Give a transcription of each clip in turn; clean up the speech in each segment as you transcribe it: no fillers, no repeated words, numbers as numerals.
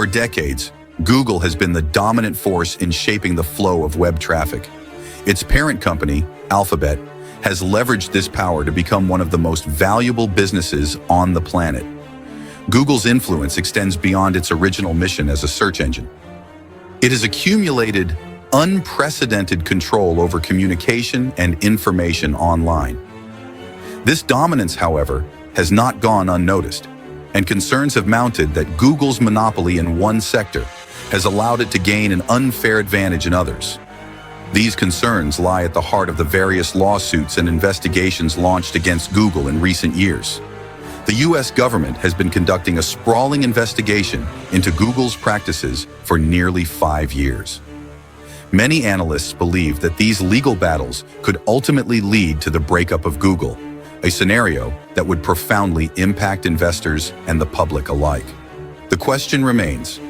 For decades, Google has been the dominant force in shaping the flow of web traffic. Its parent company, Alphabet, has leveraged this power to become one of the most valuable businesses on the planet. Google's influence extends beyond its original mission as a search engine. It has accumulated unprecedented control over communication and information online. This dominance, however, has not gone unnoticed, and concerns have mounted that Google's monopoly in one sector has allowed it to gain an unfair advantage in others. These concerns lie at the heart of the various lawsuits and investigations launched against Google in recent years. The U.S. government has been conducting a sprawling investigation into Google's practices for nearly 5 years. Many analysts believe that these legal battles could ultimately lead to the breakup of Google, a scenario that would profoundly impact investors and the public alike. The question remains,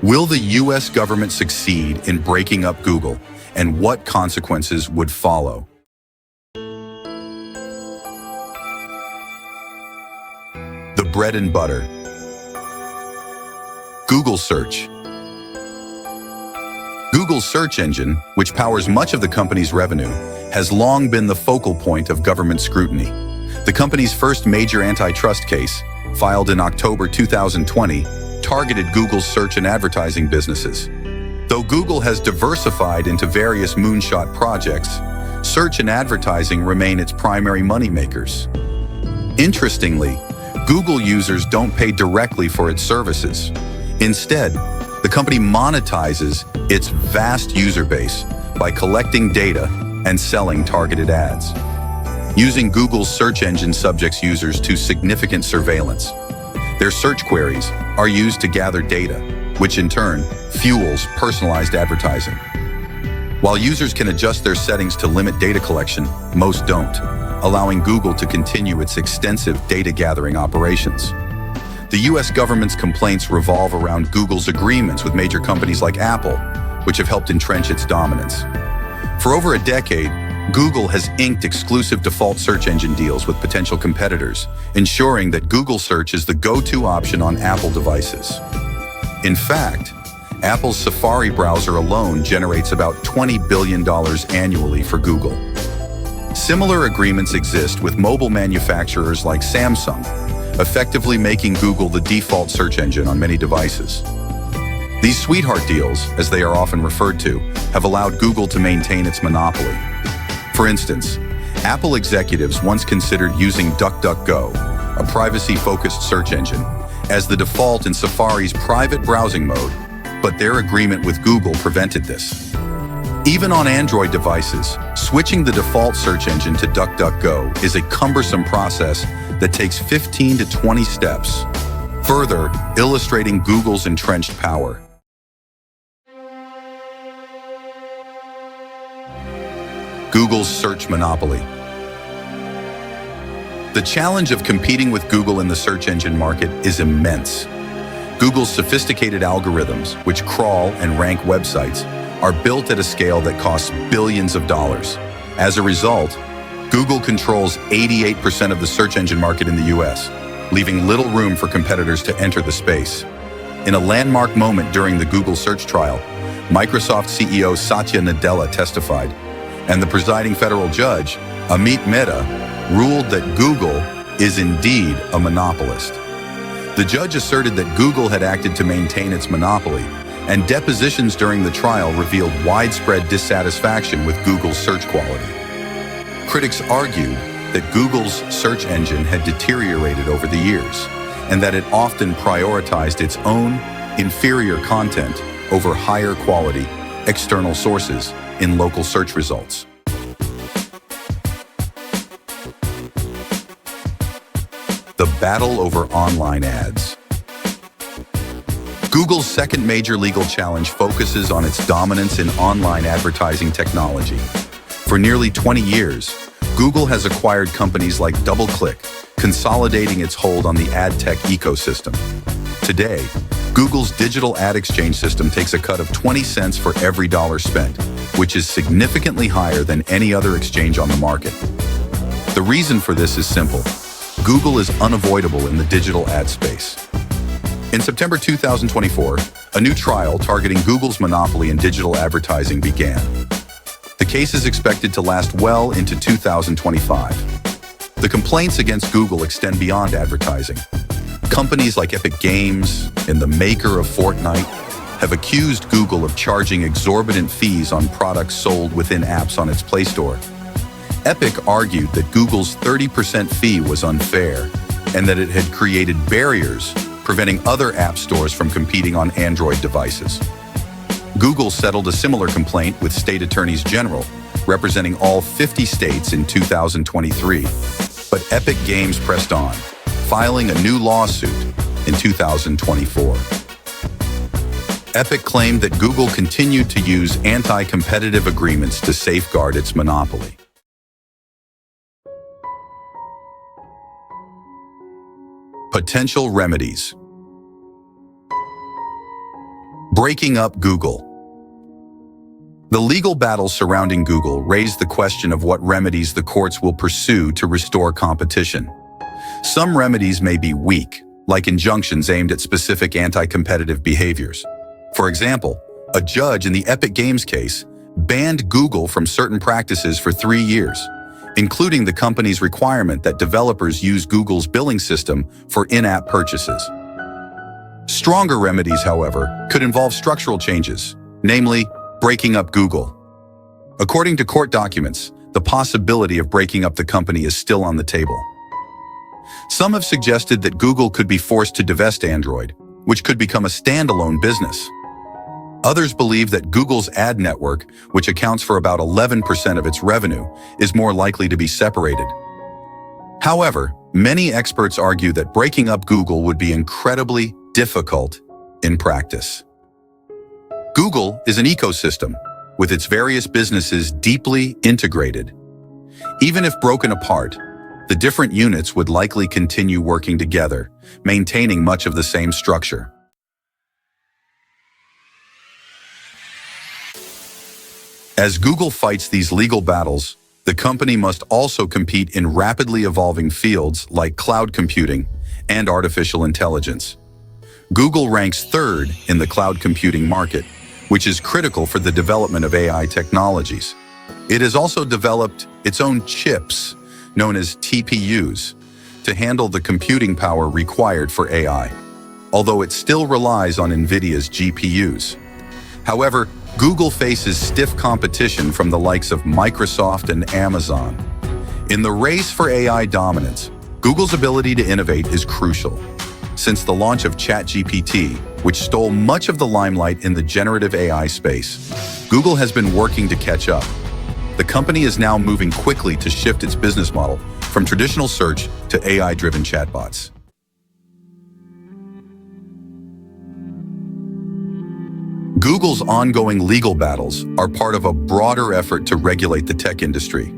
will the U.S. government succeed in breaking up Google, and what consequences would follow? The bread and butter. Google Search. Google's search engine, which powers much of the company's revenue, has long been the focal point of government scrutiny. The company's first major antitrust case, filed in October 2020, targeted Google's search and advertising businesses. Though Google has diversified into various moonshot projects, search and advertising remain its primary moneymakers. Interestingly, Google users don't pay directly for its services. Instead, the company monetizes its vast user base by collecting data and selling targeted ads. Using Google's search engine subjects users to significant surveillance. Their search queries are used to gather data, which in turn fuels personalized advertising. While users can adjust their settings to limit data collection, most don't, allowing Google to continue its extensive data gathering operations. The U.S. government's complaints revolve around Google's agreements with major companies like Apple, which have helped entrench its dominance. For over a decade, Google has inked exclusive default search engine deals with potential competitors, ensuring that Google Search is the go-to option on Apple devices. In fact, Apple's Safari browser alone generates about $20 billion annually for Google. Similar agreements exist with mobile manufacturers like Samsung, effectively making Google the default search engine on many devices. These sweetheart deals, as they are often referred to, have allowed Google to maintain its monopoly. For instance, Apple executives once considered using DuckDuckGo, a privacy-focused search engine, as the default in Safari's private browsing mode, but their agreement with Google prevented this. Even on Android devices, switching the default search engine to DuckDuckGo is a cumbersome process that takes 15 to 20 steps, further illustrating Google's entrenched power. Google's search monopoly. The challenge of competing with Google in the search engine market is immense. Google's sophisticated algorithms, which crawl and rank websites, are built at a scale that costs billions of dollars. As a result, Google controls 88% of the search engine market in the US, leaving little room for competitors to enter the space. In a landmark moment during the Google search trial, Microsoft CEO Satya Nadella testified, and the presiding federal judge, Amit Mehta, ruled that Google is indeed a monopolist. The judge asserted that Google had acted to maintain its monopoly, and depositions during the trial revealed widespread dissatisfaction with Google's search quality. Critics argued that Google's search engine had deteriorated over the years, and that it often prioritized its own inferior content over higher quality external sources in local search results. The battle over online ads. Google's second major legal challenge focuses on its dominance in online advertising technology. For nearly 20 years, Google has acquired companies like DoubleClick, consolidating its hold on the ad tech ecosystem. Today, Google's digital ad exchange system takes a cut of 20 cents for every dollar spent, which is significantly higher than any other exchange on the market. The reason for this is simple. Google is unavoidable in the digital ad space. In September 2024, a new trial targeting Google's monopoly in digital advertising began. The case is expected to last well into 2025. The complaints against Google extend beyond advertising. Companies like Epic Games and the maker of Fortnite have accused Google of charging exorbitant fees on products sold within apps on its Play Store. Epic argued that Google's 30% fee was unfair and that it had created barriers preventing other app stores from competing on Android devices. Google settled a similar complaint with state attorneys general, representing all 50 states in 2023. But Epic Games pressed on, filing a new lawsuit in 2024. Epic claimed that Google continued to use anti-competitive agreements to safeguard its monopoly. Potential remedies. Breaking up Google. The legal battles surrounding Google raise the question of what remedies the courts will pursue to restore competition. Some remedies may be weak, like injunctions aimed at specific anti-competitive behaviors. For example, a judge in the Epic Games case banned Google from certain practices for 3 years, including the company's requirement that developers use Google's billing system for in-app purchases. Stronger remedies, however, could involve structural changes, namely, breaking up Google. According to court documents, the possibility of breaking up the company is still on the table. Some have suggested that Google could be forced to divest Android, which could become a standalone business. Others believe that Google's ad network, which accounts for about 11% of its revenue, is more likely to be separated. However, many experts argue that breaking up Google would be incredibly difficult in practice. Google is an ecosystem, with its various businesses deeply integrated. Even if broken apart, the different units would likely continue working together, maintaining much of the same structure. As Google fights these legal battles, the company must also compete in rapidly evolving fields like cloud computing and artificial intelligence. Google ranks third in the cloud computing market, which is critical for the development of AI technologies. It has also developed its own chips, known as TPUs, to handle the computing power required for AI, although it still relies on NVIDIA's GPUs. However, Google faces stiff competition from the likes of Microsoft and Amazon. In the race for AI dominance, Google's ability to innovate is crucial. Since the launch of ChatGPT, which stole much of the limelight in the generative AI space, Google has been working to catch up. The company is now moving quickly to shift its business model from traditional search to AI-driven chatbots. Google's ongoing legal battles are part of a broader effort to regulate the tech industry.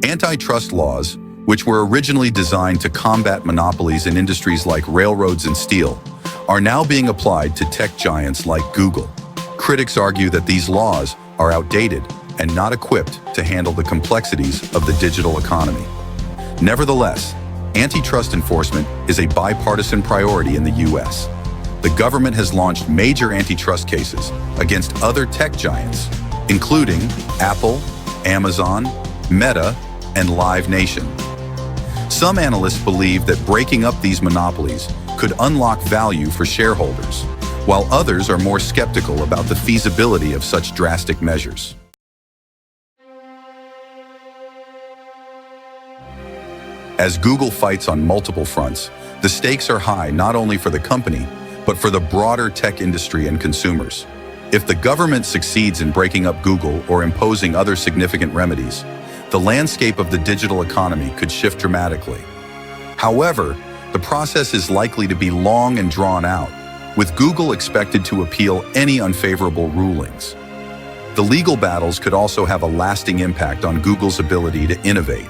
Antitrust laws, which were originally designed to combat monopolies in industries like railroads and steel, are now being applied to tech giants like Google. Critics argue that these laws are outdated and not equipped to handle the complexities of the digital economy. Nevertheless, antitrust enforcement is a bipartisan priority in the U.S. The government has launched major antitrust cases against other tech giants, including Apple, Amazon, Meta, and Live Nation. Some analysts believe that breaking up these monopolies could unlock value for shareholders, while others are more skeptical about the feasibility of such drastic measures. As Google fights on multiple fronts, the stakes are high not only for the company, but for the broader tech industry and consumers. If the government succeeds in breaking up Google or imposing other significant remedies, the landscape of the digital economy could shift dramatically. However, the process is likely to be long and drawn out, with Google expected to appeal any unfavorable rulings. The legal battles could also have a lasting impact on Google's ability to innovate.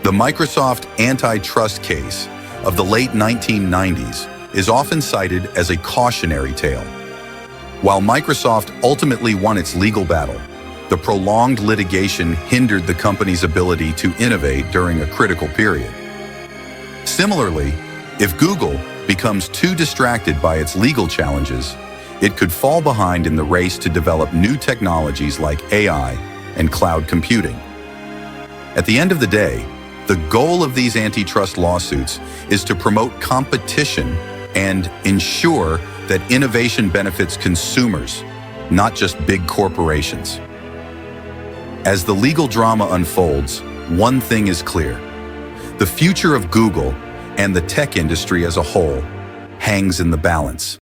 The Microsoft antitrust case of the late 1990s is often cited as a cautionary tale. While Microsoft ultimately won its legal battle, the prolonged litigation hindered the company's ability to innovate during a critical period. Similarly, if Google becomes too distracted by its legal challenges, it could fall behind in the race to develop new technologies like AI and cloud computing. At the end of the day, the goal of these antitrust lawsuits is to promote competition and ensure that innovation benefits consumers, not just big corporations. As the legal drama unfolds, one thing is clear. The future of Google and the tech industry as a whole hangs in the balance.